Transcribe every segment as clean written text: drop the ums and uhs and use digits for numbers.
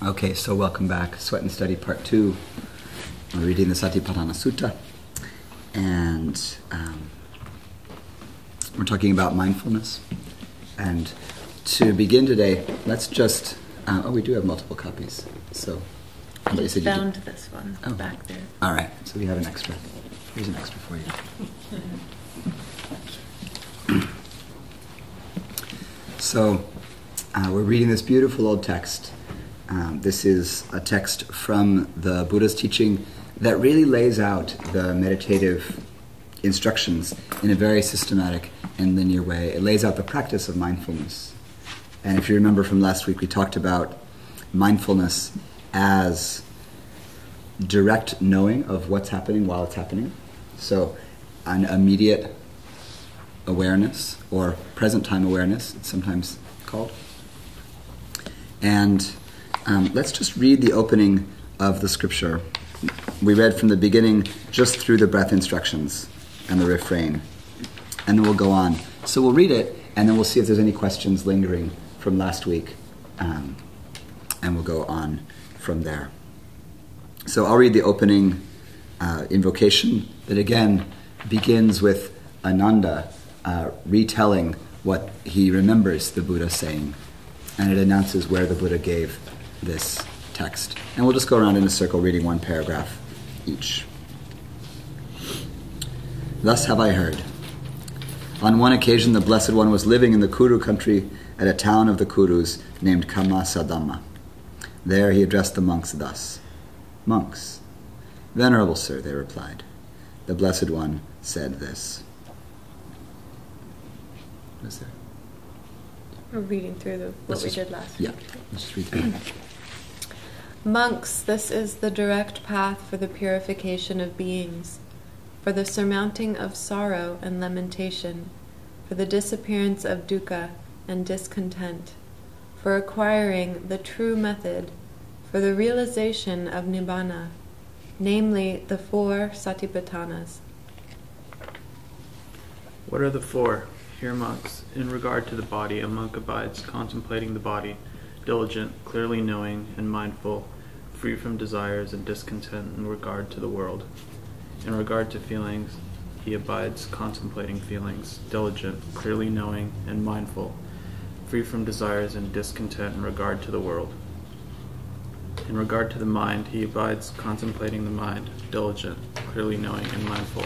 Okay, so welcome back. Sweat and Study Part 2. We're reading the Satipaṭṭhāna Sutta. And we're talking about mindfulness. And to begin today, let's just... we do have multiple copies. So I just found this one back there. All right, so we have an extra. Here's an extra for you. So we're reading this beautiful old text. This is a text from the Buddha's teaching that really lays out the meditative instructions in a very systematic and linear way. It lays out the practice of mindfulness. And if you remember from last week, we talked about mindfulness as direct knowing of what's happening while it's happening. So an immediate awareness, or present time awareness, it's sometimes called. And let's just read the opening of the scripture. We read from the beginning just through the breath instructions and the refrain. And then we'll go on. So we'll read it, and then we'll see if there's any questions lingering from last week. And we'll go on from there. So I'll read the opening invocation that again begins with Ananda retelling what he remembers the Buddha saying. And it announces where the Buddha gave this text. And we'll just go around in a circle reading one paragraph each. Thus have I heard. On one occasion the Blessed One was living in the Kuru country at a town of the Kurus named Kammasadhamma. There he addressed the monks thus. Monks, Venerable Sir, they replied. The Blessed One said this. What is there? We're reading through what we did last week. Yeah, let's just read through it. Monks, this is the direct path for the purification of beings, for the surmounting of sorrow and lamentation, for the disappearance of dukkha and discontent, for acquiring the true method, for the realization of nibbana, namely the four Satipatanas. What are the four? Here, monks, in regard to the body, a monk abides contemplating the body, diligent, clearly knowing, and mindful, free from desires and discontent in regard to the world. In regard to feelings, he abides contemplating feelings, diligent, clearly knowing, and mindful, free from desires and discontent in regard to the world. In regard to the mind, he abides contemplating the mind, diligent, clearly knowing, and mindful,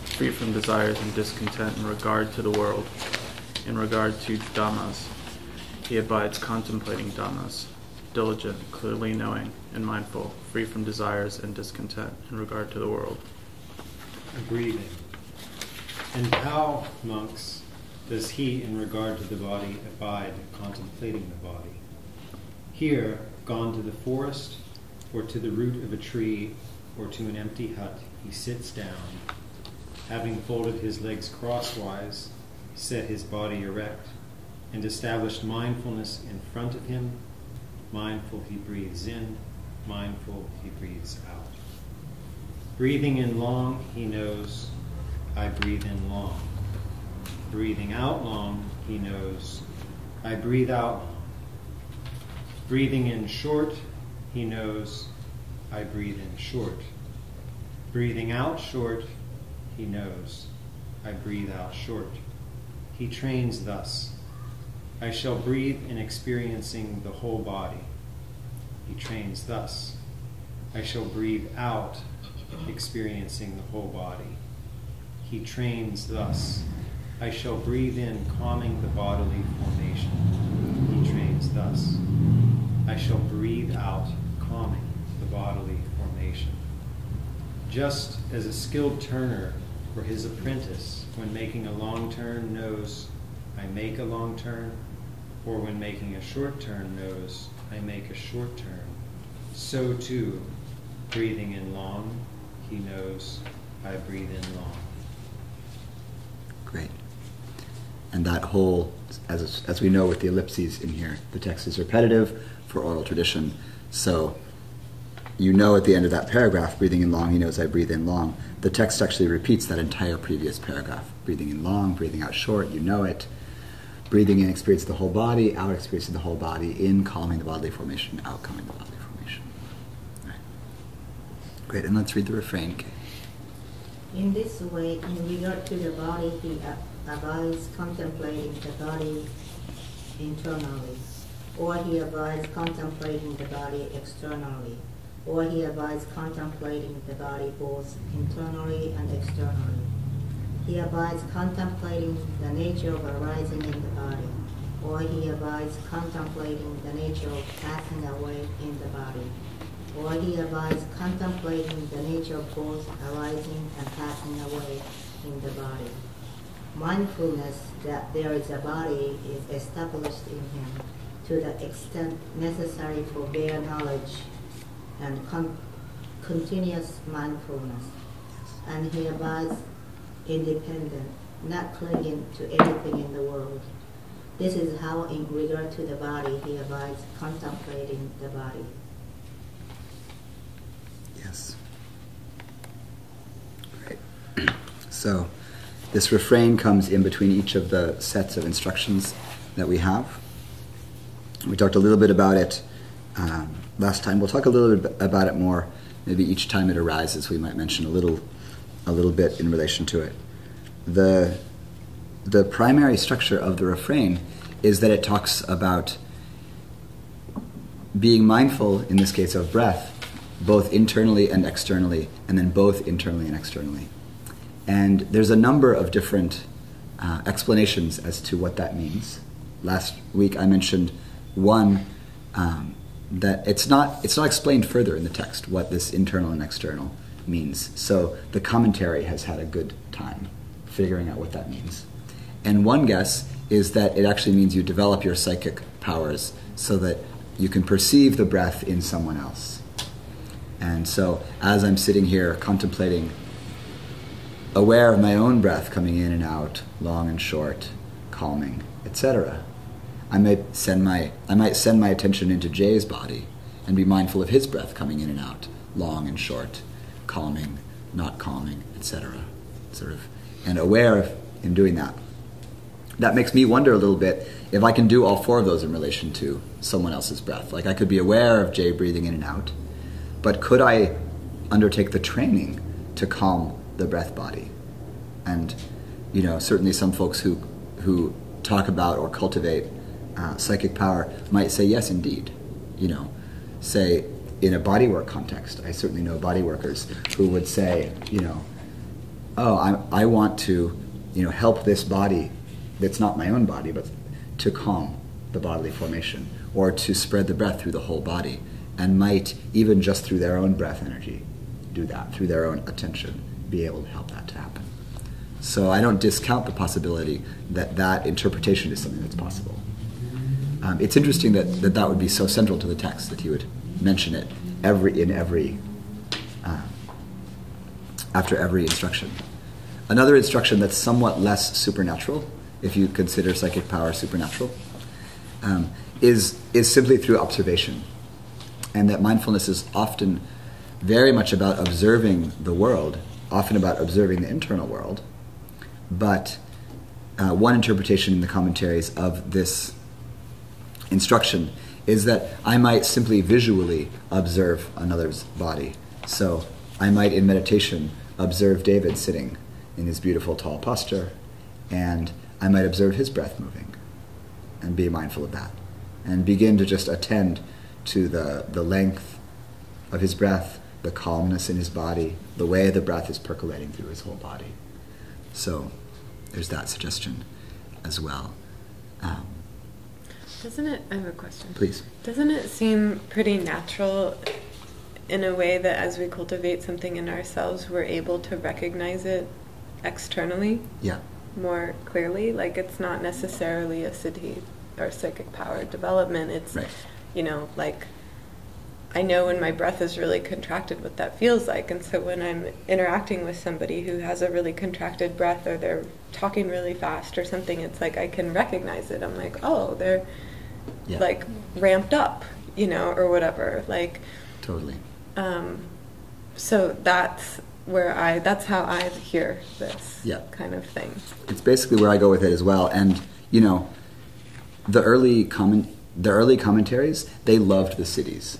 free from desires and discontent in regard to the world. In regard to dhammas, he abides contemplating dhammas, diligent, clearly knowing, and mindful, free from desires and discontent in regard to the world. Breathing. And how, monks, does he in regard to the body abide contemplating the body? Here, gone to the forest, or to the root of a tree, or to an empty hut, he sits down, having folded his legs crosswise, set his body erect, and established mindfulness in front of him. Mindful he breathes in, mindful he breathes out. Breathing in long, he knows, I breathe in long. Breathing out long, he knows, I breathe out long. Breathing in short, he knows, I breathe in short. Breathing out short, he knows, I breathe out short. He trains thus. I shall breathe in experiencing the whole body. He trains thus. I shall breathe out experiencing the whole body. He trains thus. I shall breathe in calming the bodily formation. He trains thus. I shall breathe out calming the bodily formation. Just as a skilled turner or his apprentice, when making a long turn, knows, I make a long turn, or when making a short turn, knows, I make a short turn, so too, breathing in long, he knows, I breathe in long. Great. And that whole, as we know with the ellipses in here, the text is repetitive for oral tradition. So you know at the end of that paragraph, breathing in long, he knows I breathe in long. The text actually repeats that entire previous paragraph. Breathing in long, breathing out short, you know it. breathing in, experience the whole body, out, experiencing the whole body, in, calming the bodily formation, out, calming the bodily formation. Right. Great, and let's read the refrain. Okay. In this way, in regard to the body, he abides contemplating the body internally, or he abides contemplating the body externally, or he abides contemplating the body both internally and externally. He abides contemplating the nature of arising in the body, or he abides contemplating the nature of passing away in the body, or he abides contemplating the nature of both arising and passing away in the body. Mindfulness that there is a body is established in him to the extent necessary for bare knowledge and continuous mindfulness, and he abides independent, not clinging to anything in the world. This is how, in regard to the body, he abides contemplating the body. Yes. Great. So, this refrain comes in between each of the sets of instructions that we have. We talked a little bit about it last time. We'll talk a little bit about it more. Maybe each time it arises, we might mention a little bit in relation to it. The primary structure of the refrain is that it talks about being mindful, in this case of breath, both internally and externally, and then both internally and externally. And there's a number of different explanations as to what that means. Last week I mentioned one, that it's not explained further in the text what this internal and external means. So the commentary has had a good time figuring out what that means. And one guess is that it actually means you develop your psychic powers so that you can perceive the breath in someone else. And so as I'm sitting here contemplating, aware of my own breath coming in and out, long and short, calming, etc., I might send my attention into Jay's body and be mindful of his breath coming in and out, long and short, calming, not calming, etc. And aware of him doing that. That makes me wonder a little bit if I can do all four of those in relation to someone else's breath. Like I could be aware of Jay breathing in and out, but could I undertake the training to calm the breath body? And certainly some folks who talk about or cultivate psychic power might say yes, indeed. Say in a bodywork context, I certainly know body workers who would say, I want to, help this body that's not my own body, but to calm the bodily formation, or to spread the breath through the whole body, and might, even just through their own breath energy, do that, through their own attention, be able to help that to happen. So I don't discount the possibility that interpretation is something that's possible. It's interesting that would be so central to the text, that he would mention it after every instruction. Another instruction that's somewhat less supernatural, if you consider psychic power supernatural, is simply through observation. And that mindfulness is often very much about observing the world, often about observing the internal world. But one interpretation in the commentaries of this instruction is that I might simply visually observe another's body. So I might, in meditation, observe David sitting in his beautiful tall posture, and I might observe his breath moving and be mindful of that, and begin to just attend to the length of his breath, the calmness in his body, the way the breath is percolating through his whole body. So there's that suggestion as well. I have a question. Please. Doesn't it seem pretty natural in a way that as we cultivate something in ourselves, we're able to recognize it externally more clearly? Like it's not necessarily a siddhi or psychic power development. It's, right. Like I know when my breath is really contracted what that feels like. And so when I'm interacting with somebody who has a really contracted breath, or they're talking really fast or something, it's like I can recognize it. I'm like, oh, they're like ramped up, or whatever. Like totally. So that's how I hear this kind of thing. It's basically where I go with it as well. And, the early commentaries, they loved the siddhis.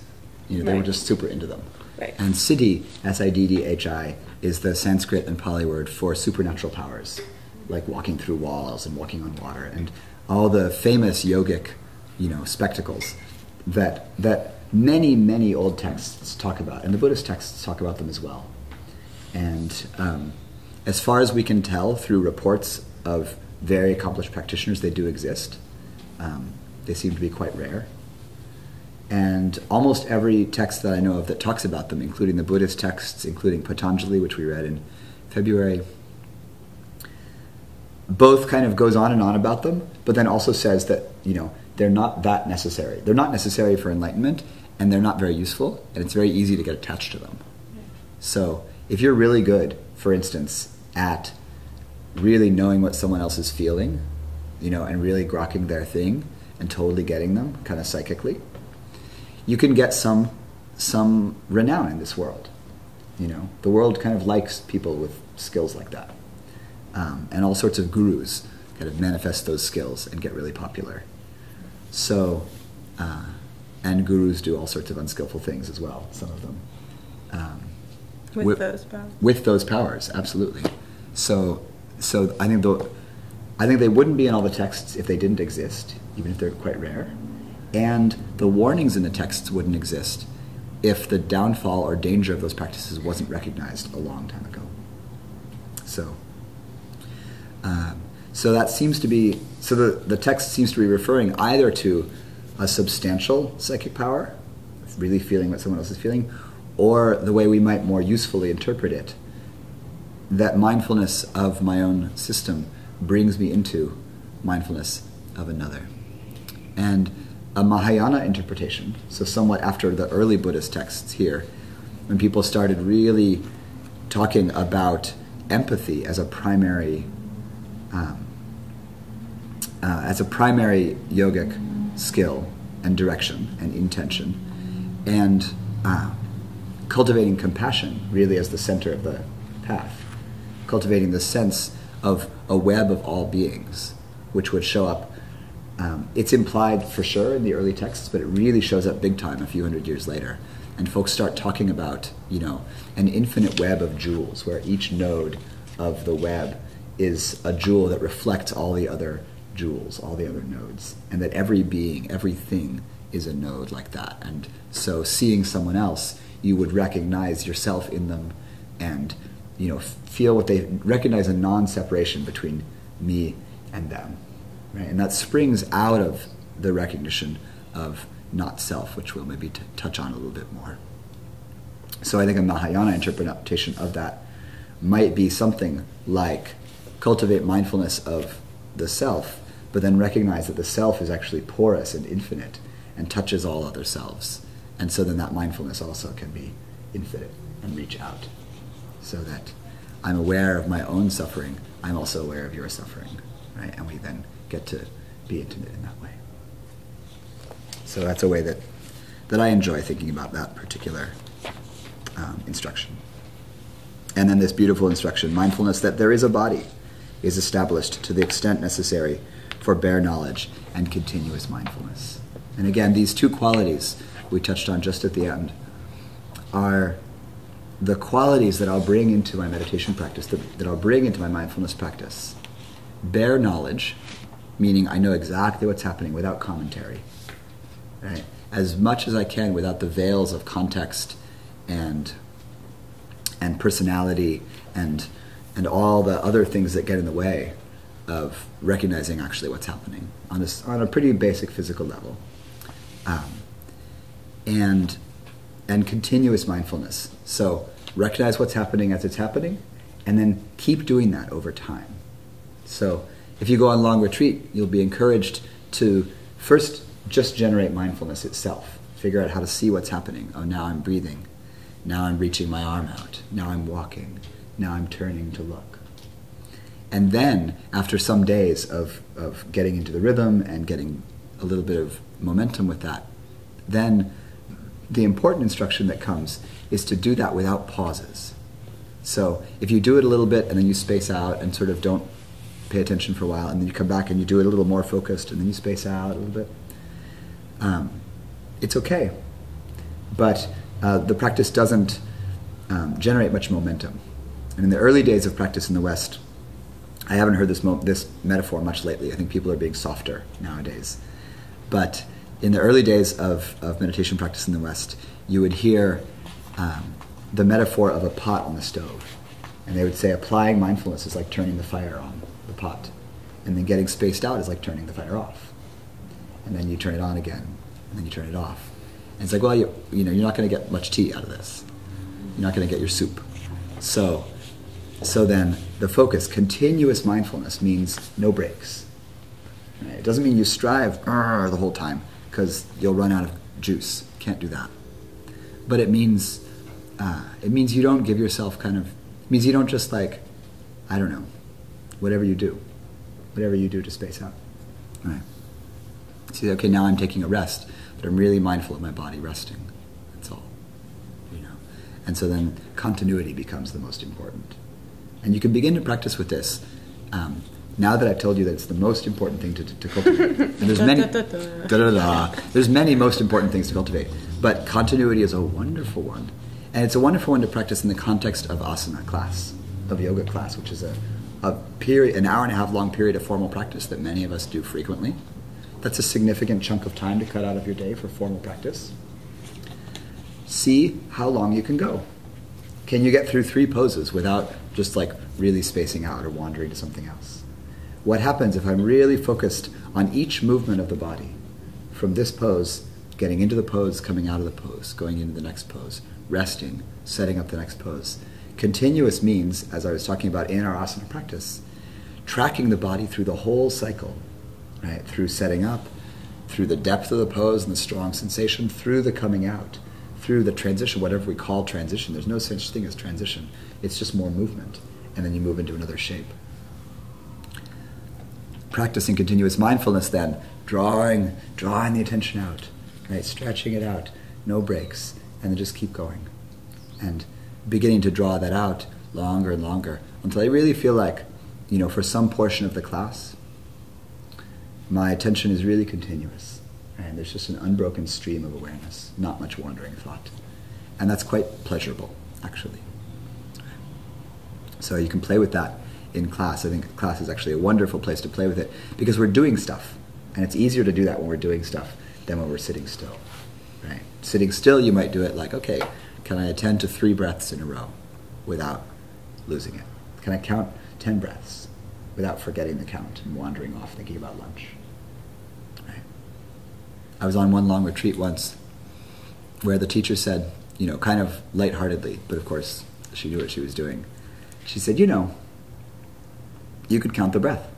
They were Right. just super into them. Right. And siddhi, S-I-D-D-H-I, is the Sanskrit and Pali word for supernatural powers, like walking through walls and walking on water, and all the famous yogic, spectacles that many, many old texts talk about, and the Buddhist texts talk about them as well. And as far as we can tell through reports of very accomplished practitioners, they do exist. They seem to be quite rare. And almost every text that I know of that talks about them, including the Buddhist texts, including Patanjali, which we read in February, both kind of goes on and on about them, but then also says that, they're not that necessary. They're not necessary for enlightenment, and they're not very useful, and it's very easy to get attached to them. So if you're really good, for instance, at really knowing what someone else is feeling, and really grokking their thing and totally getting them kind of psychically, you can get some renown in this world. The world kind of likes people with skills like that. And all sorts of gurus kind of manifest those skills and get really popular. So, and gurus do all sorts of unskillful things as well, some of them. With those powers. With those powers, absolutely. So I think they wouldn't be in all the texts if they didn't exist, even if they're quite rare. And the warnings in the texts wouldn't exist if the downfall or danger of those practices wasn't recognized a long time ago. So that seems to be, the text seems to be referring either to a substantial psychic power, really feeling what someone else is feeling, or the way we might more usefully interpret it, that mindfulness of my own system brings me into mindfulness of another. And a Mahayana interpretation, so somewhat after the early Buddhist texts here, when people started really talking about empathy as a primary yogic skill and direction and intention, and cultivating compassion really as the center of the path, cultivating the sense of a web of all beings, which would show up. It's implied for sure in the early texts, but it really shows up big time a few hundred years later. And folks start talking about, an infinite web of jewels, where each node of the web is a jewel that reflects all the other jewels, all the other nodes, and that every being, everything is a node like that. And so seeing someone else, you would recognize yourself in them and, feel what they recognize, a non-separation between me and them. Right? And that springs out of the recognition of not self, which we'll maybe touch on a little bit more. So I think a Mahayana interpretation of that might be something like cultivate mindfulness of the self, but then recognize that the self is actually porous and infinite and touches all other selves. And so then that mindfulness also can be infinite and reach out. So that I'm aware of my own suffering, I'm also aware of your suffering. Right? And we then get to be intimate in that way. So that's a way that I enjoy thinking about that particular instruction. And then this beautiful instruction, mindfulness that there is a body, is established to the extent necessary for bare knowledge and continuous mindfulness. And again, these two qualities we touched on just at the end are the qualities that I'll bring into my meditation practice, that I'll bring into my mindfulness practice. Bare knowledge, meaning I know exactly what's happening without commentary, right? As much as I can without the veils of context and personality and all the other things that get in the way of recognizing actually what's happening on a pretty basic physical level. And continuous mindfulness. So recognize what's happening as it's happening, and then keep doing that over time. So if you go on long retreat, you'll be encouraged to first just generate mindfulness itself. Figure out how to see what's happening. Oh, now I'm breathing. Now I'm reaching my arm out. Now I'm walking. Now I'm turning to look. And then, after some days of getting into the rhythm and getting a little bit of momentum with that, then the important instruction that comes is to do that without pauses. So if you do it a little bit and then you space out and sort of don't pay attention for a while, and then you come back and you do it a little more focused, and then you space out a little bit. It's okay, but the practice doesn't generate much momentum. And in the early days of practice in the West, I haven't heard this metaphor much lately. I think people are being softer nowadays. But in the early days of meditation practice in the West, you would hear the metaphor of a pot on the stove. And they would say applying mindfulness is like turning the fire on the pot. And then getting spaced out is like turning the fire off. And then you turn it on again, and then you turn it off. And it's like, well, you're not going to get much tea out of this. You're not going to get your soup. So then the focus, continuous mindfulness, means no breaks. Right? It doesn't mean you strive the whole time, because you'll run out of juice. Can't do that. But it means you don't give yourself it means you don't just whatever you do to space out. All right. See, okay, now I'm taking a rest, but I'm really mindful of my body resting. That's all. And so then continuity becomes the most important. And you can begin to practice with this. Now that I've told you that it's the most important thing to cultivate, and there's many most important things to cultivate, but continuity is a wonderful one. And it's a wonderful one to practice in the context of āsana class, of yoga class, which is a period, an hour and a half long period of formal practice that many of us do frequently. That's a significant chunk of time to cut out of your day for formal practice. See how long you can go. Can you get through 3 poses without just really spacing out or wandering to something else? What happens if I'm really focused on each movement of the body? From this pose, getting into the pose, coming out of the pose, going into the next pose, resting, setting up the next pose. Continuous means, as I was talking about in our āsana practice, tracking the body through the whole cycle, right? Through setting up, through the depth of the pose and the strong sensation, through the coming out, through the transition, whatever we call transition. There's no such thing as transition. It's just more movement. And then you move into another shape. Practicing continuous mindfulness then, drawing the attention out, right? Stretching it out, no breaks, and then just keep going. And beginning to draw that out longer and longer until I really feel like, for some portion of the class, my attention is really continuous. And there's just an unbroken stream of awareness, not much wandering thought. And that's quite pleasurable, actually. So you can play with that in class. I think class is actually a wonderful place to play with it because we're doing stuff. And it's easier to do that when we're doing stuff than when we're sitting still. Right? Sitting still, you might do it like, okay, can I attend to 3 breaths in a row without losing it? Can I count 10 breaths without forgetting the count and wandering off thinking about lunch? I was on one long retreat once where the teacher said, kind of lightheartedly, but of course she knew what she was doing. She said, you could count the breath.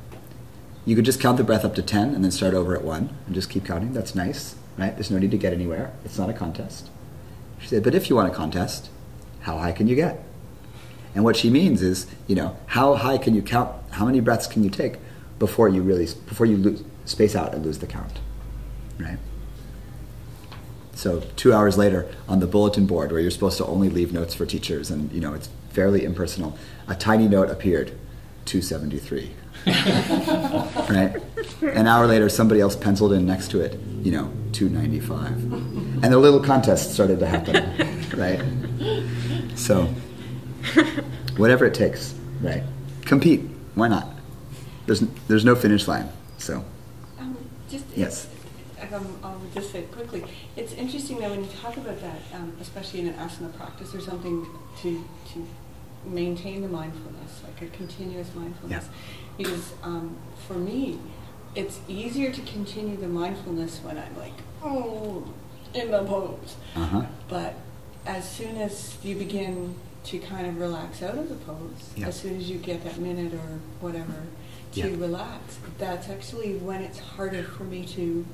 You could just count the breath up to 10 and then start over at 1 and just keep counting. That's nice, right? There's no need to get anywhere. It's not a contest. She said, but if you want a contest, how high can you get? And what she means is, how high can you count? How many breaths can you take before you space out and lose the count, right? So 2 hours later, on the bulletin board, where you're supposed to only leave notes for teachers, and it's fairly impersonal, a tiny note appeared, 273. Right? An hour later, somebody else penciled in next to it, 295. And the little contest started to happen, right? So, whatever it takes, right? Compete. Why not? There's no finish line. So, yes. I'll just say quickly, it's interesting though when you talk about that, especially in an asana practice or something to maintain the mindfulness, like a continuous mindfulness. Yeah. Because for me, it's easier to continue the mindfulness when I'm in the pose. Uh-huh. But as soon as you begin to kind of relax out of the pose, as soon as you get that minute or whatever to relax, that's actually when it's harder for me to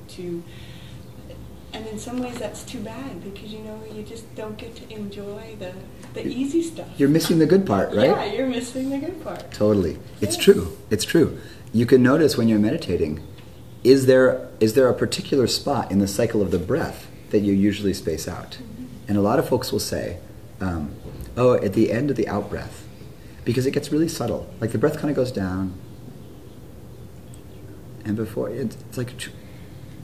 and in some ways that's too bad because you just don't get to enjoy the easy stuff. You're missing the good part, right? Yeah, you're missing the good part. Totally. It's true. It's true. You can notice when you're meditating, is there a particular spot in the cycle of the breath that you usually space out? Mm-hmm. And a lot of folks will say, at the end of the out breath, because it gets really subtle. Like the breath kind of goes down, And before, it's like,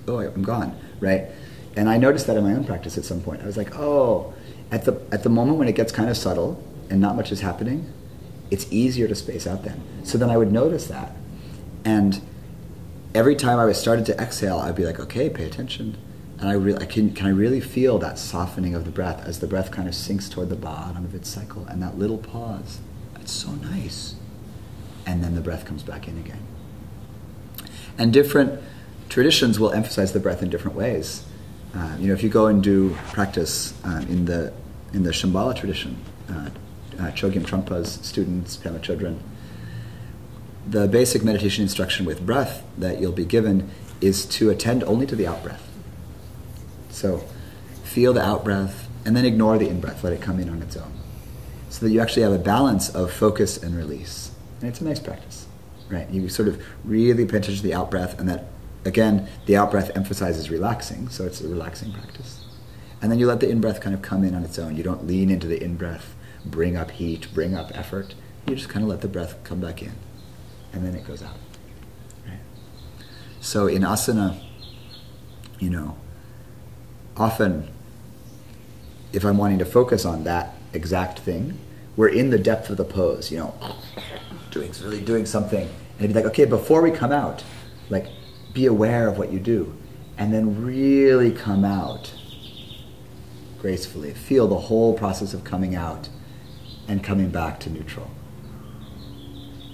oh, I'm gone, right? And I noticed that in my own practice at some point. I was like, oh, at the moment when it gets kind of subtle and not much is happening, it's easier to space out then. So then I would notice that. And every time I was started to exhale, I'd be like, okay, pay attention. And can I really feel that softening of the breath as the breath kind of sinks toward the bottom of its cycle, and that little pause. It's so nice. And then the breath comes back in again. And different traditions will emphasize the breath in different ways. If you go and do practice in the Shambhala tradition, Chogyam Trungpa's students, Pema Chodron, the basic meditation instruction with breath that you'll be given is to attend only to the out-breath. So feel the out-breath and then ignore the in-breath, let it come in on its own. So that you actually have a balance of focus and release. And it's a nice practice, right? You sort of really pay attention to the out-breath, and that, again, the out-breath emphasizes relaxing, so it's a relaxing practice. And then you let the in-breath kind of come in on its own. You don't lean into the in-breath, bring up heat, bring up effort. You just kind of let the breath come back in, and then it goes out. Right? So in asana, often, if I'm wanting to focus on that exact thing, we're in the depth of the pose, doing something. And it'd be like, okay, before we come out, like, be aware of what you do. And then really come out gracefully. Feel the whole process of coming out and coming back to neutral.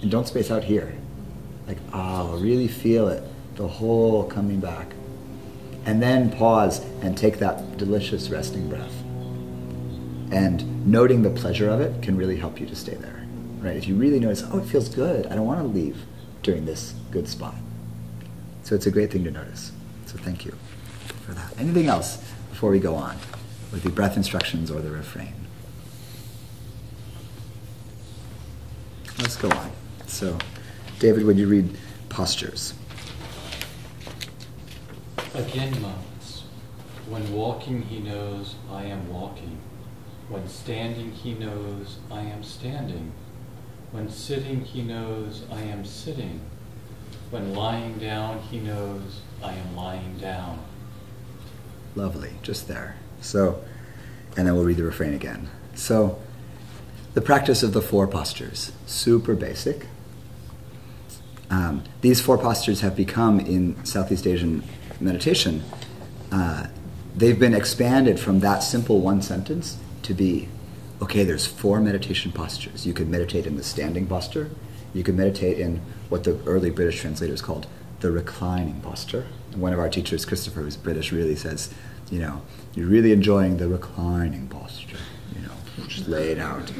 And don't space out here. Like, really feel it, the whole coming back. And then pause and take that delicious resting breath. And noting the pleasure of it can really help you to stay there. Right? If you really notice, it feels good, I don't want to leave during this good spot. So it's a great thing to notice. So thank you for that. Anything else before we go on with the breath instructions or the refrain? Let's go on. So, David, would you read postures? Again, monks, when walking he knows I am walking. When standing he knows I am standing. When sitting he knows I am sitting. When lying down he knows I am lying down. Lovely, just there. So, and then we'll read the refrain again. So, the practice of the four postures, super basic. These four postures have become, in Southeast Asian meditation, they've been expanded from that simple one sentence to be, okay, there's four meditation postures. You could meditate in the standing posture. You could meditate in what the early British translators called the reclining posture. And one of our teachers, Christopher, who's British, really says, you're really enjoying the reclining posture. Just lay it out.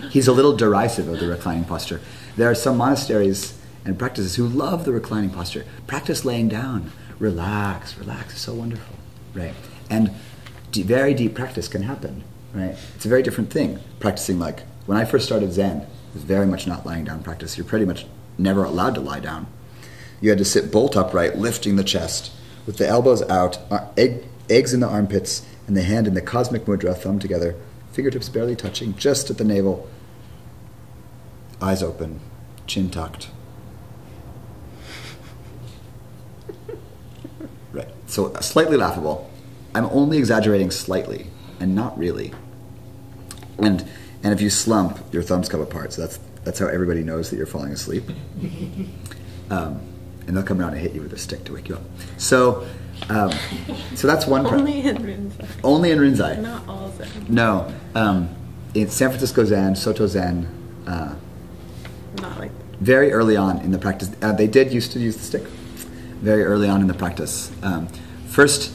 He's a little derisive of the reclining posture. There are some monasteries and practices who love the reclining posture. Practice laying down. Relax. It's so wonderful, right? And very deep practice can happen, right? It's a very different thing. Practicing, like, when I first started Zen, it was very much not lying down practice. You're pretty much never allowed to lie down. You had to sit bolt upright, lifting the chest, with the elbows out, eggs in the armpits, and the hand in the cosmic mudra, thumb together, fingertips barely touching, just at the navel, eyes open, chin tucked. Right. So slightly laughable. I'm only exaggerating slightly, and not really. And if you slump, your thumbs come apart. So that's how everybody knows that you're falling asleep. And they'll come around and hit you with a stick to wake you up. So that's one. Only in Rinzai. Only in Rinzai. Not all Zen. No. In San Francisco Zen, Soto Zen. Not like. Very early on in the practice, they did used to use the stick. Very early on in the practice. First,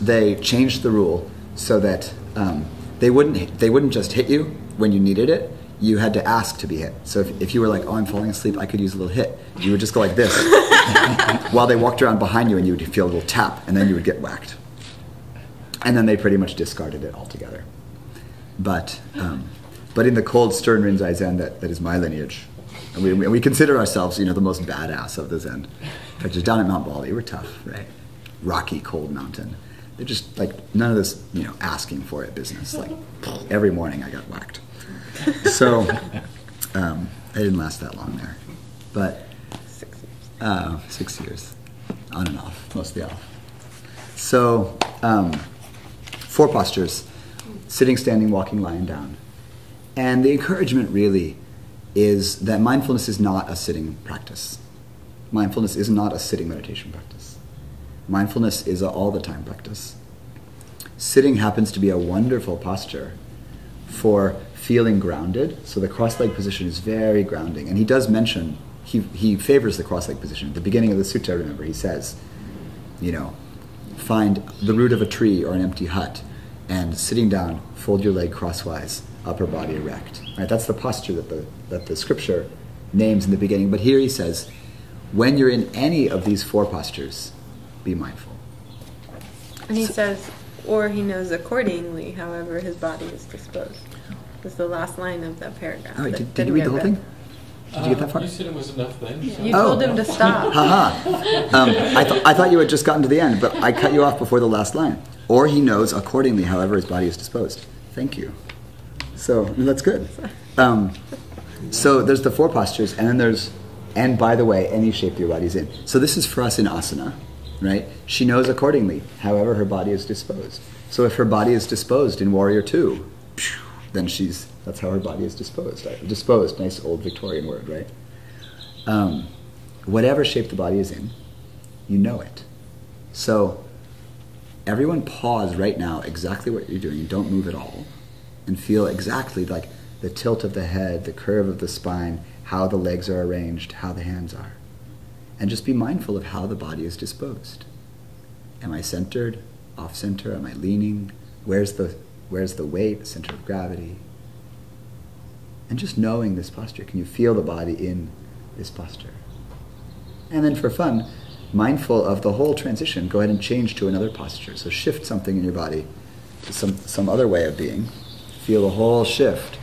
they changed the rule so that they wouldn't just hit you when you needed it. You had to ask to be hit. So if you were like, I'm falling asleep, I could use a little hit, you would just go like this while they walked around behind you, and you would feel a little tap, and then you would get whacked. And then they pretty much discarded it altogether. But in the cold, stern Rinzai Zen that is my lineage, and we consider ourselves, the most badass of the Zen. In fact, just down at Mount Bali, we're tough, right? Rocky, cold mountain. They're just like none of this, asking for it business. Like every morning I got whacked. So I didn't last that long there. But 6 years, on and off, mostly off. So, 4 postures: sitting, standing, walking, lying down. And the encouragement really is that mindfulness is not a sitting practice. Mindfulness is not a sitting meditation practice. Mindfulness is an all-the-time practice. Sitting happens to be a wonderful posture for feeling grounded. So the cross-leg position is very grounding. And he does mention, he favors the cross-leg position. At the beginning of the sutta, remember, he says, find the root of a tree or an empty hut, and sitting down, fold your leg crosswise, upper body erect. Right? That's the posture that the scripture names in the beginning. But here he says, when you're in any of these 4 postures, be mindful. And he says, or he knows accordingly, however his body is disposed. That's the last line of that paragraph. Oh, did you read the whole thing? Did you get that far? You said it was enough things. You told him to stop. I thought you had just gotten to the end, but I cut you off before the last line. Or he knows accordingly, however his body is disposed. Thank you. So that's good. So there's the 4 postures, and then and by the way, any shape your body's in. So this is for us in asana, right? She knows accordingly, however her body is disposed. So if her body is disposed in Warrior 2, then that's how her body is disposed. Disposed, nice old Victorian word, right? Whatever shape the body is in, you know it. So everyone pause right now exactly what you're doing. Don't move at all. And feel exactly like the tilt of the head, the curve of the spine, how the legs are arranged, how the hands are. And just be mindful of how the body is disposed. Am I centered? Off center? Am I leaning? Where's the weight, center of gravity? And just knowing this posture. Can you feel the body in this posture? And then for fun, mindful of the whole transition, go ahead and change to another posture. So shift something in your body to some other way of being. Feel the whole shift.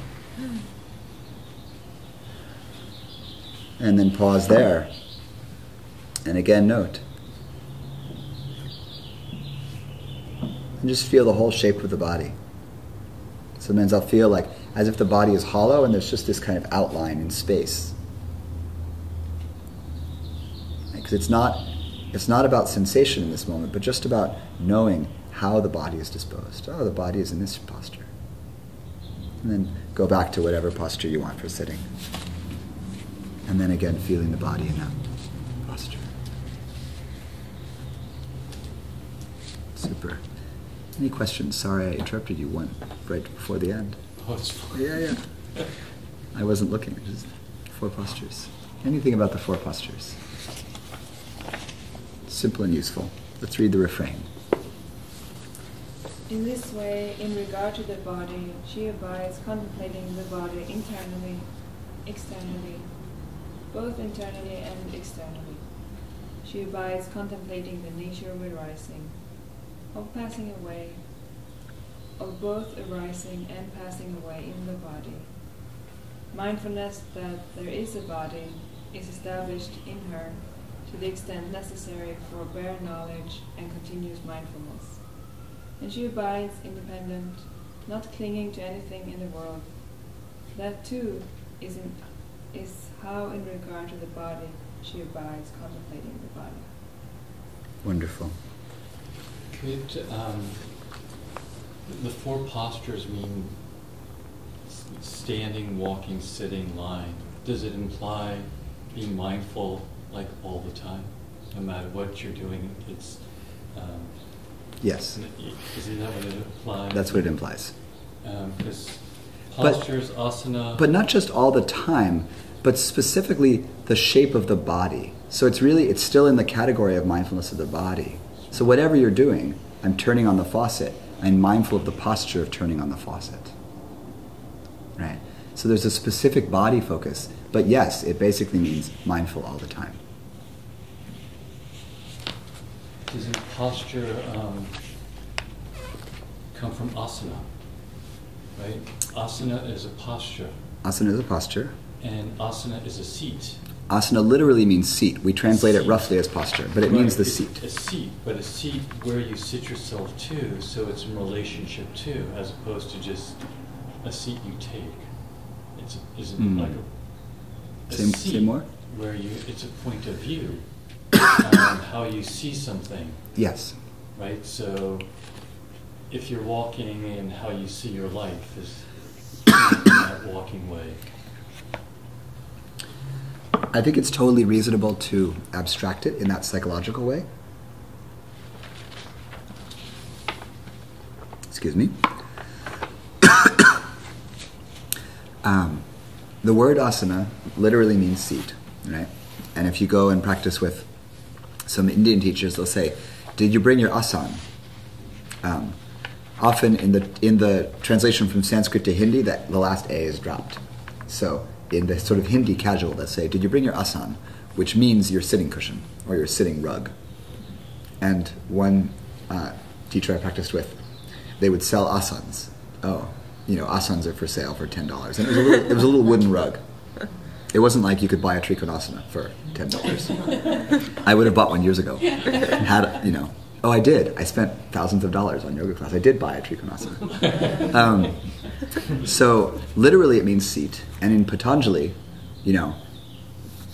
And then pause there. And again, note. And just feel the whole shape of the body. Sometimes I'll feel like as if the body is hollow and there's just this kind of outline in space. Because it's not about sensation in this moment, but just about knowing how the body is disposed. Oh, the body is in this posture. And then go back to whatever posture you want for sitting. And then again, feeling the body in that posture. Super. Any questions? Sorry I interrupted you right before the end. Oh, it's fine. Yeah. I wasn't looking. Just 4 postures. Anything about the 4 postures? Simple and useful. Let's read the refrain. In this way, in regard to the body, she abides contemplating the body internally, externally, both internally and externally. She abides contemplating the nature of arising, of passing away, of both arising and passing away in the body. Mindfulness that there is a body is established in her to the extent necessary for bare knowledge and continuous mindfulness. And she abides independent, not clinging to anything in the world. That too is how, in regard to the body, she abides contemplating the body. Wonderful. Could the 4 postures mean standing, walking, sitting, lying? Does it imply being mindful like all the time, no matter what you're doing? It's yes. Isn't that what it implies? That's what it implies. Because postures, asana... But not just all the time, but specifically the shape of the body. So it's still in the category of mindfulness of the body. So whatever you're doing, I'm turning on the faucet. I'm mindful of the posture of turning on the faucet. Right? So there's a specific body focus. But yes, it basically means mindful all the time. Doesn't posture come from asana? Right? Asana is a posture. Asana is a posture. And asana is a seat. Asana literally means seat. We translate it roughly as posture, but it means the seat. A seat, but a seat where you sit yourself to, so it's in relationship to, as opposed to just a seat you take. Isn't it like a seat? Say more? where it's a point of view on how you see something. Yes. Right? So if you're walking and how you see your life is in that walking way. I think it's totally reasonable to abstract it in that psychological way. Excuse me. The word āsana literally means seat, right? And if you go and practice with some Indian teachers, they'll say, "Did you bring your āsana?" Often in the translation from Sanskrit to Hindi, that the last A is dropped. So in the sort of Hindi casual, they'll say, "Did you bring your āsana?" which means your sitting cushion or your sitting rug. And one teacher I practiced with, they would sell asanas. Asanas are for sale for $10. And it was a little wooden rug. It wasn't like you could buy a trikonasana for $10. I would have bought one years ago. I did. I spent thousands of dollars on yoga class. I did buy a trikonasana. So literally it means seat. And in Patanjali,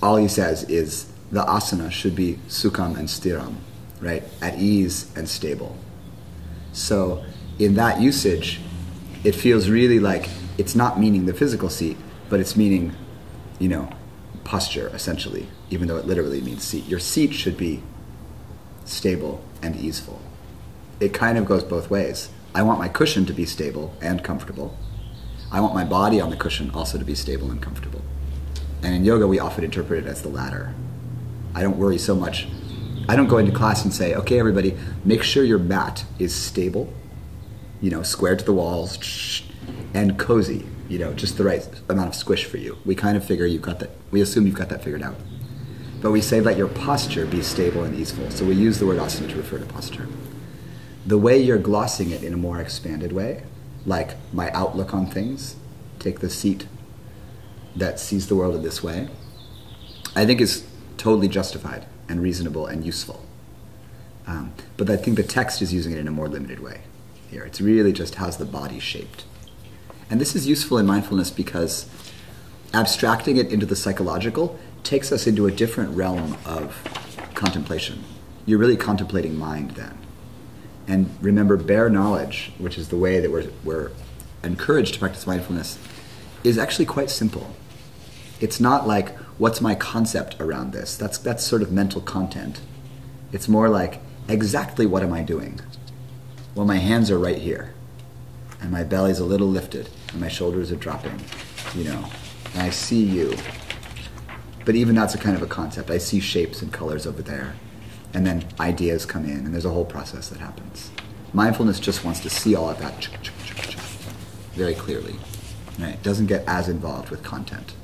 all he says is the asana should be sukham and stiram, right? At ease and stable. So in that usage, it feels really like it's not meaning the physical seat, but it's meaning, posture, essentially, even though it literally means seat. Your seat should be stable and easeful. It kind of goes both ways. I want my cushion to be stable and comfortable. I want my body on the cushion also to be stable and comfortable. And in yoga, we often interpret it as the latter. I don't worry so much. I don't go into class and say, "Okay, everybody, make sure your mat is stable, square to the walls, and cozy, just the right amount of squish for you." We kind of figure we assume you've got that figured out. But we say let your posture be stable and easeful. So we use the word asana to refer to posture. The way you're glossing it in a more expanded way, like my outlook on things, take the seat that sees the world in this way, I think is totally justified and reasonable and useful. But I think the text is using it in a more limited way here. It's really just how's the body shaped. And this is useful in mindfulness because abstracting it into the psychological takes us into a different realm of contemplation. You're really contemplating mind then. And remember, bare knowledge, which is the way that we're encouraged to practice mindfulness, is actually quite simple. It's not like, what's my concept around this? That's sort of mental content. It's more like, exactly what am I doing? Well, my hands are right here, and my belly's a little lifted, and my shoulders are dropping, and I see you. But even that's a kind of a concept. I see shapes and colors over there, and then ideas come in, and there's a whole process that happens. Mindfulness just wants to see all of that very clearly. Right? It doesn't get as involved with content,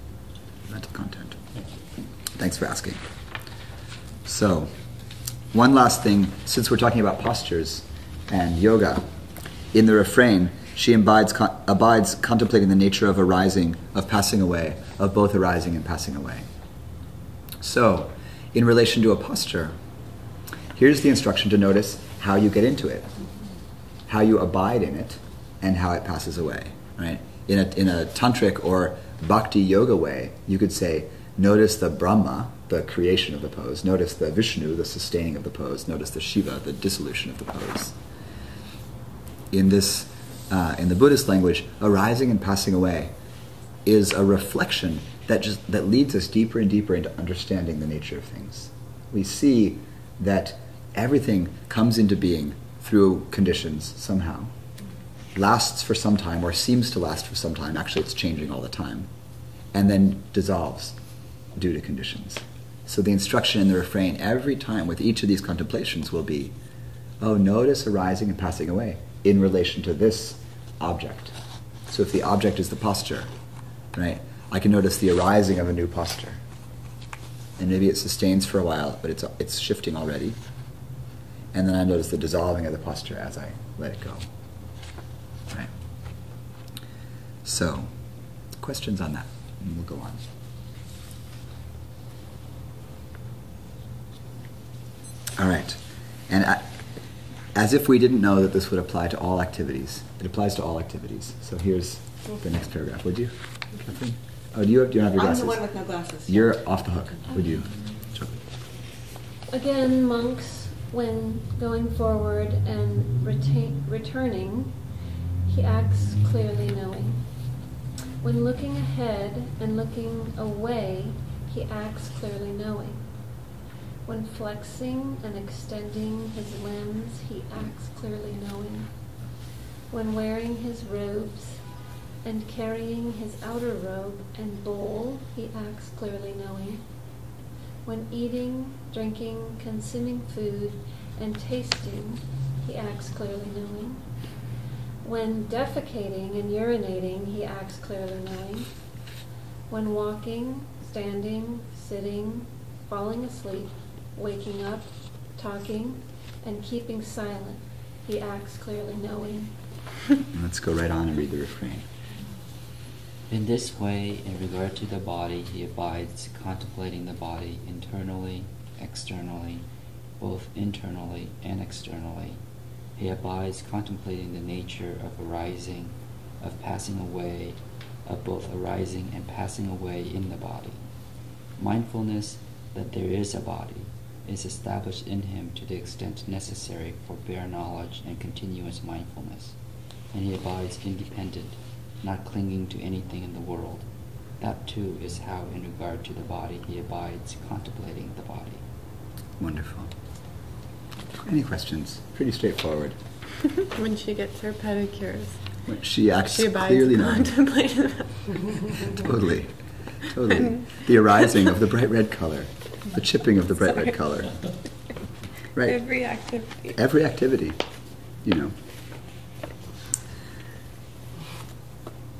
mental content. Thanks for asking. So, one last thing, since we're talking about postures and yoga, in the refrain, she abides contemplating the nature of arising, of passing away, of both arising and passing away. So, in relation to a posture, here's the instruction to notice how you get into it, how you abide in it, and how it passes away. Right? In a tantric or bhakti yoga way, you could say, notice the Brahma, the creation of the pose, notice the Vishnu, the sustaining of the pose, notice the Shiva, the dissolution of the pose. In the Buddhist language, arising and passing away is a reflection that leads us deeper and deeper into understanding the nature of things. We see that everything comes into being through conditions somehow, lasts for some time or seems to last for some time, actually it's changing all the time, and then dissolves due to conditions. So the instruction in the refrain every time with each of these contemplations will be, notice arising and passing away in relation to this object. So if the object is the posture, right, I can notice the arising of a new posture. And maybe it sustains for a while, but it's shifting already. And then I notice the dissolving of the posture as I let it go. Right. So, questions on that? And we'll go on. All right. And as if we didn't know that this would apply to all activities, it applies to all activities. So here's the next paragraph. Would you, Catherine? Oh, do you have your I'm glasses? the one with no glasses. You're off the hook. Would you? Sure. Again, monks, when going forward and returning, he acts clearly knowing. When looking ahead and looking away, he acts clearly knowing. When flexing and extending his limbs, he acts clearly knowing. When wearing his robes and carrying his outer robe and bowl, he acts clearly knowing. When eating, drinking, consuming food, and tasting, he acts clearly knowing. When defecating and urinating, he acts clearly knowing. When walking, standing, sitting, falling asleep, waking up, talking, and keeping silent, he acts clearly knowing. Let's go right on and read the refrain. In this way, in regard to the body, he abides contemplating the body internally, externally, both internally and externally. He abides contemplating the nature of arising, of passing away, of both arising and passing away in the body. Mindfulness that there is a body is established in him to the extent necessary for bare knowledge and continuous mindfulness, and he abides independent, not clinging to anything in the world. That too is how, in regard to the body, he abides contemplating the body. Wonderful. Any questions? Pretty straightforward. When she gets her pedicures, When she acts she abides clearly knowing. contemplating. Totally. The arising of the bright red color, the chipping of the bright red color. Right. Every activity. Every activity, you know.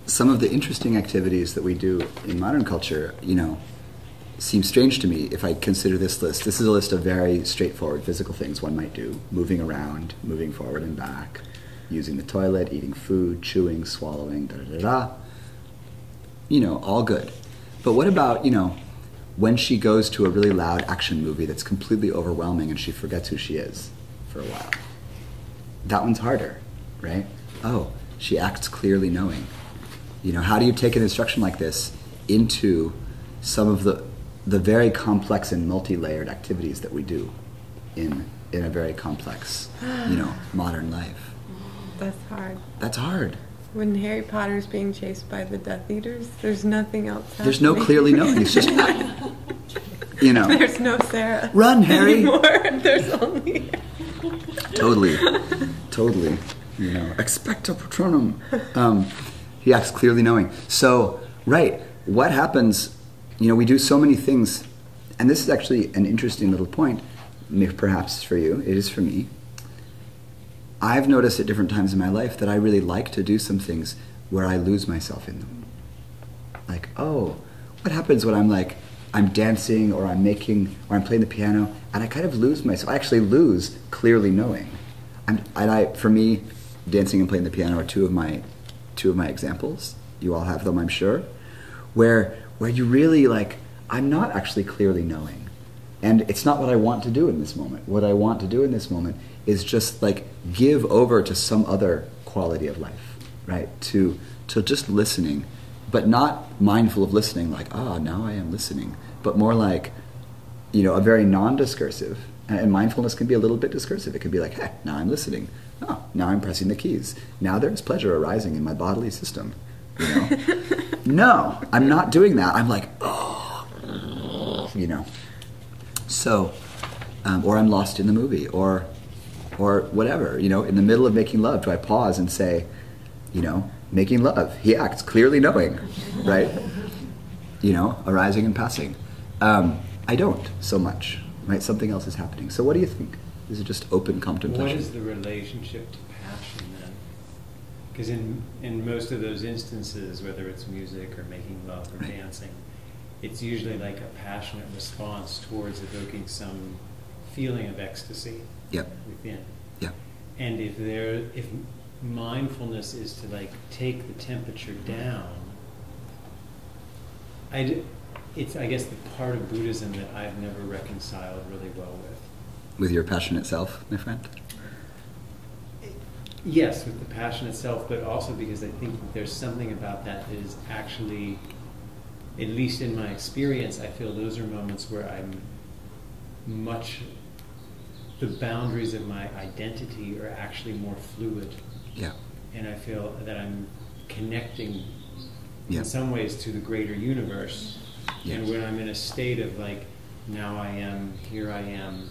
Some of the interesting activities that we do in modern culture, you know, seem strange to me if I consider this list. This is a list of very straightforward physical things one might do. Moving around, moving forward and back, using the toilet, eating food, chewing, swallowing, da-da-da-da. You know, all good. But what about, you know, when she goes to a really loud action movie that's completely overwhelming and she forgets who she is for a while? That one's harder, right? Oh, she acts clearly knowing. You know, how do you take an instruction like this into some of the very complex and multi-layered activities that we do in a very complex, you know, modern life? That's hard. That's hard. When Harry Potter's being chased by the Death Eaters, there's nothing else happening. There's no clearly knowing. It's just, you know. There's no Sarah. Run, Harry! Anymore. There's only... Totally. You know, expecto patronum. He acts clearly knowing. So, right, what happens, you know, we do so many things, and this is actually an interesting little point, perhaps for you, it is for me. I've noticed at different times in my life that I really like to do some things where I lose myself in them. Like, oh, what happens when I'm dancing or I'm making, or I'm playing the piano, and I kind of lose myself. I actually lose clearly knowing. For me, dancing and playing the piano are two of my examples. You all have them, I'm sure. Where you really I'm not actually clearly knowing. And it's not what I want to do in this moment. What I want to do in this moment is just give over to some other quality of life, right? To just listening, but not mindful of listening now I am listening, but more a very non-discursive. And mindfulness can be a little bit discursive. It can be hey, now I'm listening. Oh, now I'm pressing the keys. Now there's pleasure arising in my bodily system. You know? No, I'm not doing that. I'm you know. So, or I'm lost in the movie, or whatever. You know, in the middle of making love, do I pause and say, you know, making love? He acts clearly knowing, right? You know, arising and passing. I don't so much. Right, something else is happening. So what do you think? Is it just open contemplation? What is the relationship to passion then? Because in most of those instances, whether it's music or making love or dancing, it's usually a passionate response towards evoking some feeling of ecstasy within. Yep. And if mindfulness is to take the temperature down, it's, I guess, the part of Buddhism that I've never reconciled really well with. With your passionate self, my friend? Yes, with the passion itself, but also because I think that there's something about that is actually at least in my experience, I feel those are moments where the boundaries of my identity are actually more fluid. Yeah. And I feel that I'm connecting Yeah. in some ways to the greater universe. Yes. And when I'm in a state of like, now I am, here I am,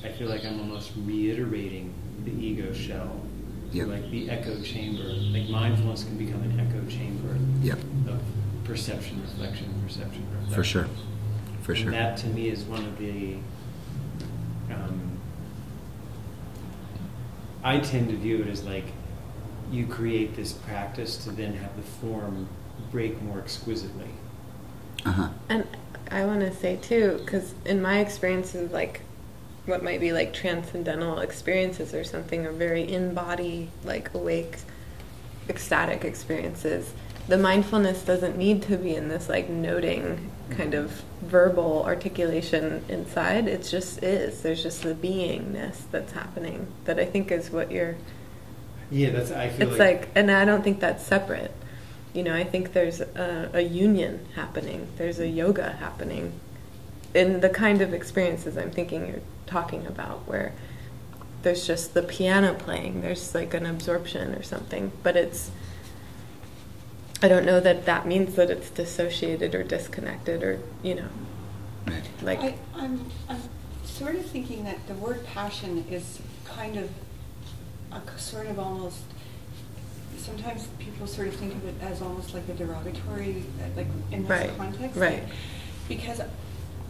I feel like I'm almost reiterating the ego shell. Yeah. Like the echo chamber. Like mindfulness can become an echo chamber Yeah. of perception, reflection, perception, reflection. For sure. For sure. And that to me is one of the I tend to view it as like you create this practice to then have the form break more exquisitely. Uh-huh. And I want to say too, because in my experiences, like what might be like transcendental experiences or something, or very in-body, like awake, ecstatic experiences, the mindfulness doesn't need to be in this like noting kind of verbal articulation inside. It just is. There's just the beingness that's happening that I think is what you're... Yeah, that's, I feel it's like, and I don't think that's separate. You know, I think there's a union happening. There's a yoga happening in the kind of experiences I'm thinking you're talking about, where there's just the piano playing, there's like an absorption or something, but it's, I don't know that that means that it's dissociated or disconnected or, you know, Right. like... I'm sort of thinking that the word passion is kind of a sort of almost, sometimes people sort of think of it as almost like a derogatory, like in this Right, context. right. Because,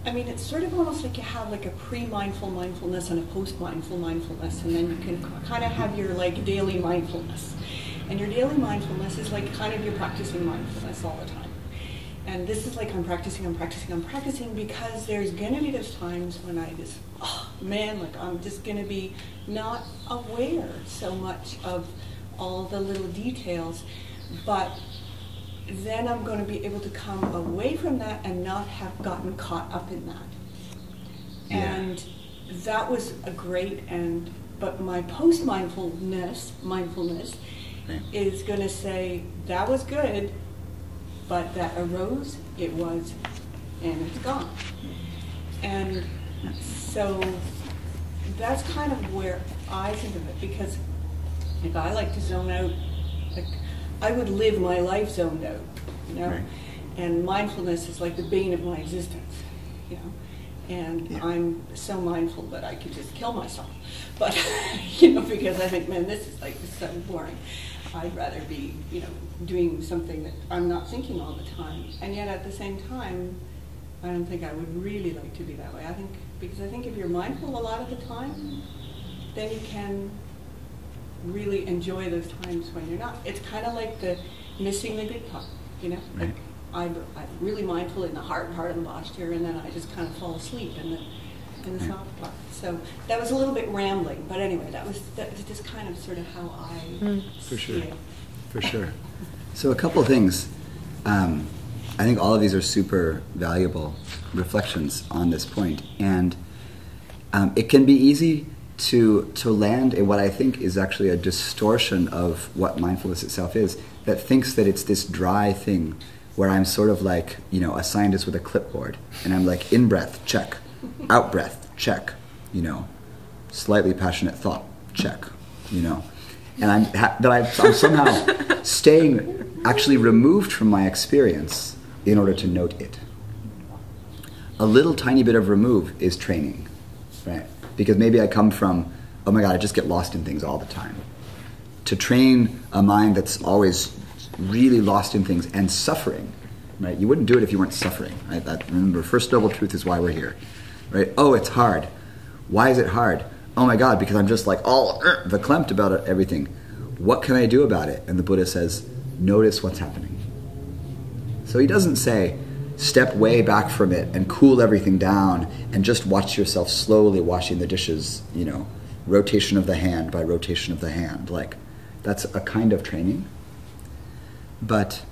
I mean, it's sort of almost like you have like a pre-mindful mindfulness and a post-mindful mindfulness, and then you can kind of have your like daily mindfulness. And your daily mindfulness is like kind of you're practicing mindfulness all the time. And this is like I'm practicing because there's going to be those times when I just, oh man, like I'm just going to be not aware so much of all the little details, but then I'm going to be able to come away from that and not have gotten caught up in that. Yeah. And that was a great, but my post-mindfulness, mindfulness, Right. is going to say, that was good, but that arose, it was, and it's gone. And so that's kind of where I think of it, because if I like to zone out, like I would live my life zoned out, you know? Right. And mindfulness is like the bane of my existence, you know? And Yeah. I'm so mindful that I could just kill myself. But, you know, because I think, man, this is so boring. I'd rather be, you know, doing something that I'm not thinking all the time. And yet at the same time, I don't think I would really like to be that way. Because I think if you're mindful a lot of the time, then you can really enjoy those times when you're not. It's kind of like the missing the good part, you know? Right. Like I'm really mindful in the hard part of the posture, and then I just kind of fall asleep in the soft part. So that was a little bit rambling, but anyway, that was just kind of sort of how I For sure. see it. For sure. So a couple things. I think all of these are super valuable reflections on this point. And it can be easy to land in what I think is actually a distortion of what mindfulness itself is, that thinks that it's this dry thing where I'm sort of like, you know, a scientist with a clipboard, and I'm like, in-breath, check. Out-breath, check. You know, slightly passionate thought, check. You know. And I'm somehow staying actually removed from my experience in order to note it. A little tiny bit of remove is training, right? Because maybe I come from, oh my God, I just get lost in things all the time. To train a mind that's always really lost in things and suffering, right? You wouldn't do it if you weren't suffering. Right? Remember, first noble truth is why we're here, right? Oh, it's hard. Why is it hard? Oh my God, because I'm just like all verklempt about everything. What can I do about it? And the Buddha says, notice what's happening. So he doesn't say, step way back from it and cool everything down and just watch yourself slowly washing the dishes, you know, rotation of the hand by rotation of the hand. Like, that's a kind of training. But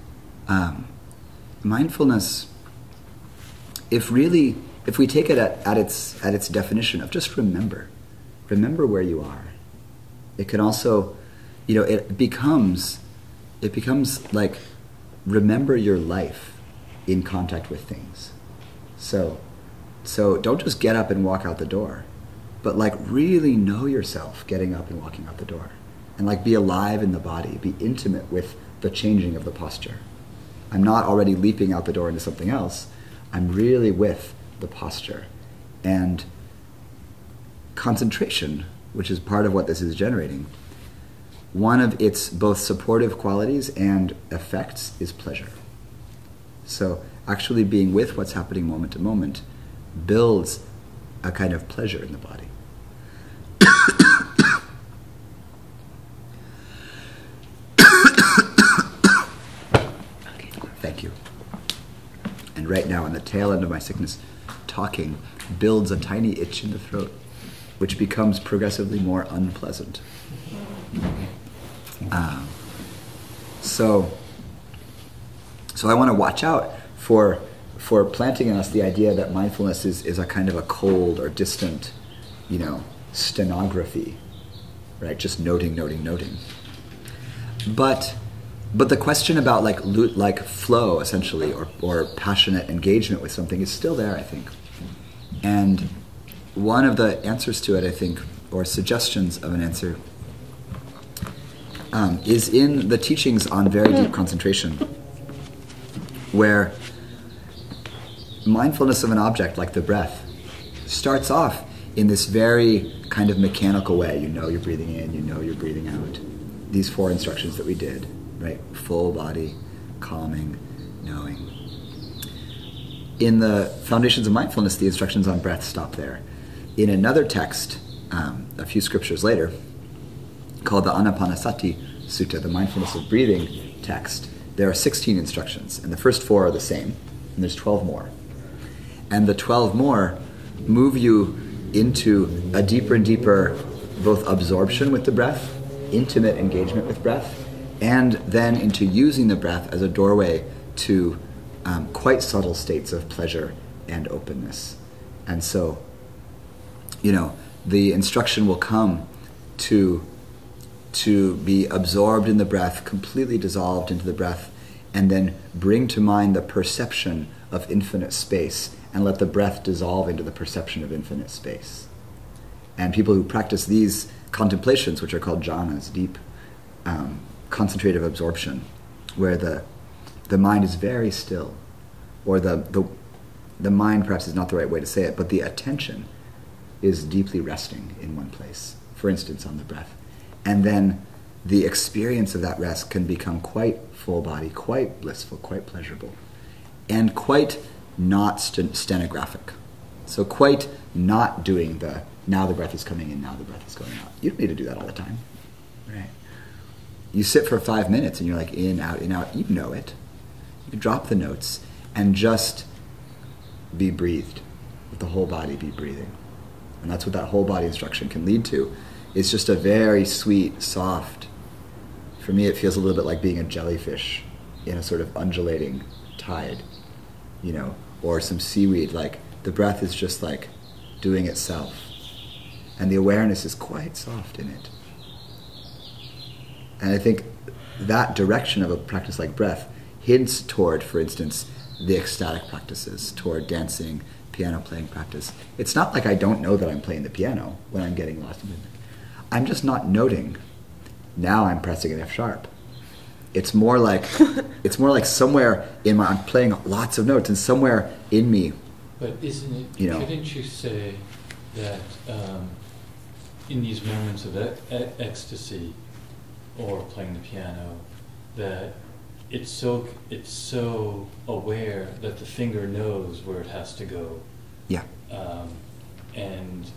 mindfulness, if we take it at its definition of just remember where you are, it can also, you know, it becomes like remember your life, in contact with things. So don't just get up and walk out the door, but like really know yourself getting up and walking out the door. And like be alive in the body, be intimate with the changing of the posture. I'm not already leaping out the door into something else. I'm really with the posture. And concentration, which is part of what this is generating, one of its both supportive qualities and effects is pleasure. So actually being with what's happening moment to moment builds a kind of pleasure in the body. Thank you. And right now, on the tail end of my sickness, talking builds a tiny itch in the throat, which becomes progressively more unpleasant. So I want to watch out for planting in us the idea that mindfulness is a kind of a cold or distant, stenography, right? Just noting. But the question about like flow, essentially, or passionate engagement with something is still there, I think. And one of the answers to it, I think, or suggestions of an answer, is in the teachings on very deep concentration, where mindfulness of an object, like the breath, starts off in this very kind of mechanical way. You know you're breathing in, you know you're breathing out. These 4 instructions that we did, right? Full body, calming, knowing. In the Foundations of Mindfulness, the instructions on breath stop there. In another text, a few scriptures later, called the Anapanasati Sutta, the Mindfulness of Breathing text, there are 16 instructions, and the first 4 are the same, and there's 12 more. And the 12 more move you into a deeper and deeper both absorption with the breath, intimate engagement with breath, and then into using the breath as a doorway to quite subtle states of pleasure and openness. And so, the instruction will come to be absorbed in the breath, completely dissolved into the breath, and then bring to mind the perception of infinite space, and let the breath dissolve into the perception of infinite space. And people who practice these contemplations, which are called jhanas, deep concentrative absorption, where the mind is very still, or the mind perhaps is not the right way to say it, but the attention is deeply resting in one place, for instance on the breath. And then the experience of that rest can become quite full body, quite blissful, quite pleasurable, and quite not stenographic. So quite not doing the, now the breath is coming in, now the breath is going out. You don't need to do that all the time, right? You sit for 5 minutes and you're like in, out, you know it. You drop the notes and just be breathed. With the whole body be breathing. And that's what that whole body instruction can lead to. It's just a very sweet, soft, for me it feels a little bit like being a jellyfish in a sort of undulating tide, or some seaweed. Like the breath is just like doing itself. And the awareness is quite soft in it. And I think that direction of a practice like breath hints toward, for instance, the ecstatic practices, toward dancing, piano playing practice. It's not like I don't know that I'm playing the piano when I'm getting lost in it. I'm just not noting. Now I'm pressing an F sharp. It's more like somewhere in my, I'm playing lots of notes, and somewhere in me. But isn't it? Couldn't you say that in these moments of ecstasy, or playing the piano, that it's so aware that the finger knows where it has to go. Yeah. And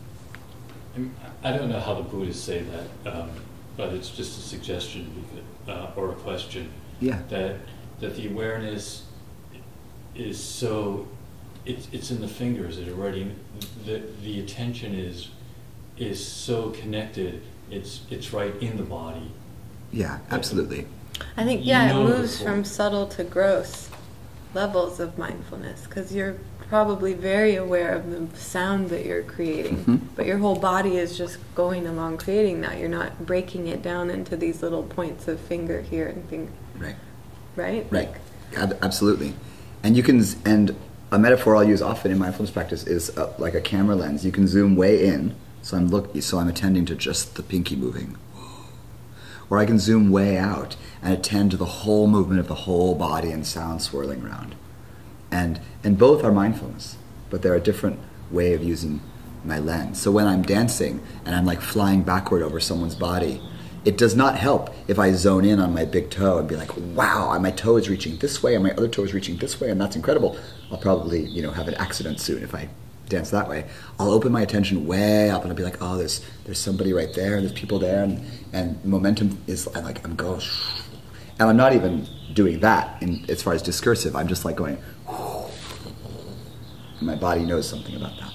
I don't know how the Buddhists say that, but it's just a suggestion or a question. Yeah. That the awareness is so it's in the fingers. It already the attention is so connected. It's right in the body. Yeah, absolutely. I think, it moves from subtle to gross levels of mindfulness, because you're probably very aware of the sound that you're creating, but your whole body is just going along creating that. You're not breaking it down into these little points of finger here and finger. Right. Right? Right. Absolutely. And you can, and a metaphor I'll use often in mindfulness practice is like a camera lens. You can zoom way in, so I'm attending to just the pinky moving. Or I can zoom way out and attend to the whole movement of the whole body and sound swirling around. And both are mindfulness, but they're a different way of using my lens. So when I'm dancing and I'm like flying backward over someone's body, it does not help if I zone in on my big toe and be like, wow, my toe is reaching this way and my other toe is reaching this way, and that's incredible. I'll probably, have an accident soon if I dance that way. I'll open my attention way up and I'll be like, oh, there's somebody right there, there's people there, and momentum is like, I'm going, and I'm not even doing that as far as discursive. I'm just like going, and my body knows something about that.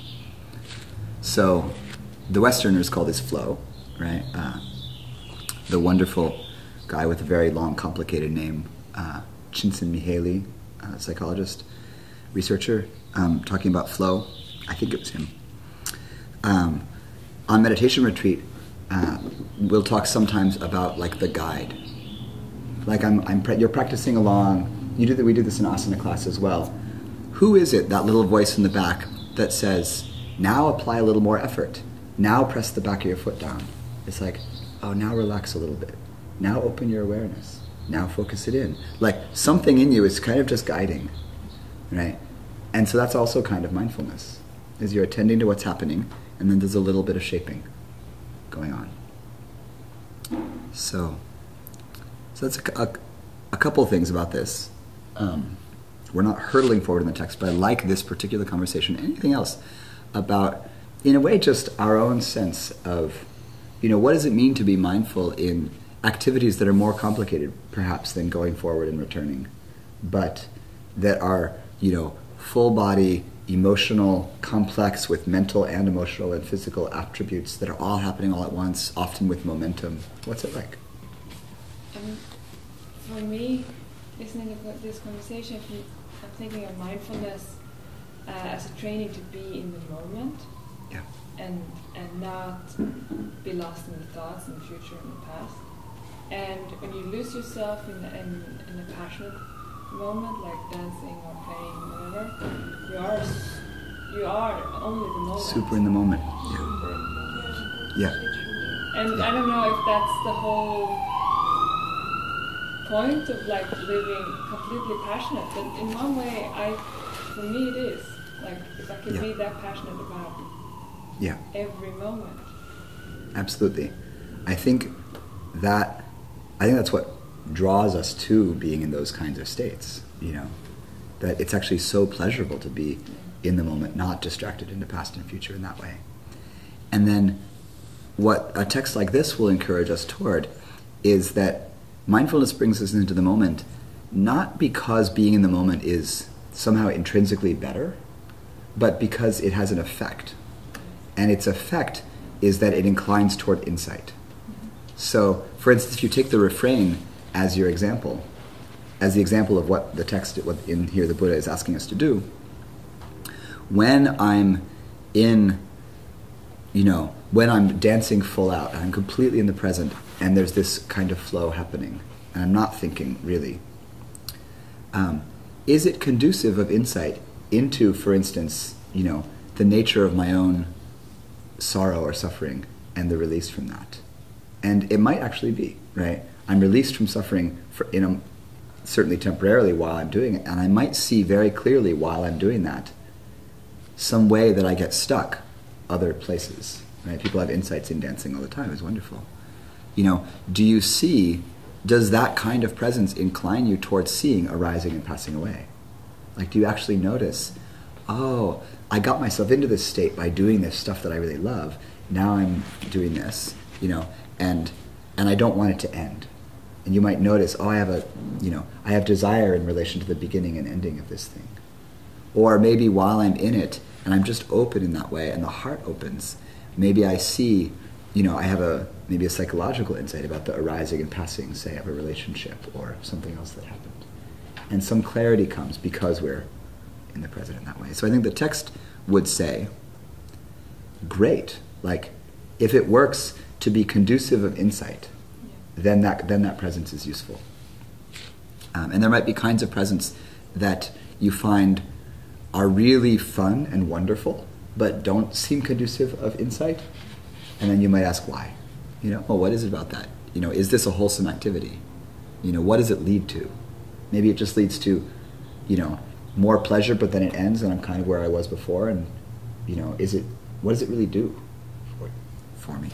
So the Westerners call this flow, right? The wonderful guy with a very long, complicated name, Csikszentmihalyi, psychologist, researcher, talking about flow. I think it was him. On meditation retreat, we'll talk sometimes about like the guide. Like you're practicing along. We do this in āsana class as well. Who is it, that little voice in the back, that says, now apply a little more effort. Now press the back of your foot down. It's like, oh, now relax a little bit. Now open your awareness. Now focus it in. Like something in you is kind of just guiding, right? And so that's also kind of mindfulness, is you're attending to what's happening, and then there's a little bit of shaping going on. So that's a couple things about this. We're not hurtling forward in the text, but I like this particular conversation. Anything else about, in a way, just our own sense of, what does it mean to be mindful in activities that are more complicated, perhaps, than going forward and returning, but that are, full body, emotional, complex with mental and emotional and physical attributes that are all happening all at once, often with momentum. What's it like? For me, listening to this conversation, I'm thinking of mindfulness as a training to be in the moment. Yeah. And not be lost in the thoughts in the future and the past. And when you lose yourself in a passionate moment, like dancing or playing, whatever, you are only the moment. Super in the moment. Yeah. And I don't know if that's the whole point of like living completely passionate, but in one way, for me it is. Like if I can be that passionate about every moment. Absolutely. I think that's what draws us to being in those kinds of states, that it's actually so pleasurable to be in the moment, not distracted into past and future in that way. And then what a text like this will encourage us toward is that mindfulness brings us into the moment, not because being in the moment is somehow intrinsically better, but because it has an effect. And its effect is that it inclines toward insight. So, for instance, if you take the refrain as your example, as the example of what the text, what in here the Buddha is asking us to do, when I'm when I'm dancing full out, I'm completely in the present, and there's this kind of flow happening, and I'm not thinking really, is it conducive of insight into, for instance, the nature of my own sorrow or suffering and the release from that? And it might actually be, right? I'm released from suffering certainly temporarily while I'm doing it, and I might see very clearly while I'm doing that some way that I get stuck other places, right? People have insights in dancing all the time. It's wonderful. Does that kind of presence incline you towards seeing arising and passing away? Like, do you actually notice, oh, I got myself into this state by doing this stuff that I really love. Now I'm doing this, and I don't want it to end. And you might notice, oh, I have desire in relation to the beginning and ending of this thing. Or maybe while I'm in it, and I'm just open in that way, and the heart opens, maybe I see, I have maybe a psychological insight about the arising and passing, say, of a relationship or something else that happened. And some clarity comes because we're in the present in that way. So I think the text would say, great, like, if it works to be conducive of insight, then that presence is useful. And there might be kinds of presence that you find are really fun and wonderful, but don't seem conducive of insight. And then you might ask why. What is it about that? Is this a wholesome activity? What does it lead to? Maybe it just leads to, more pleasure, but then it ends and I'm kind of where I was before. And, what does it really do for me?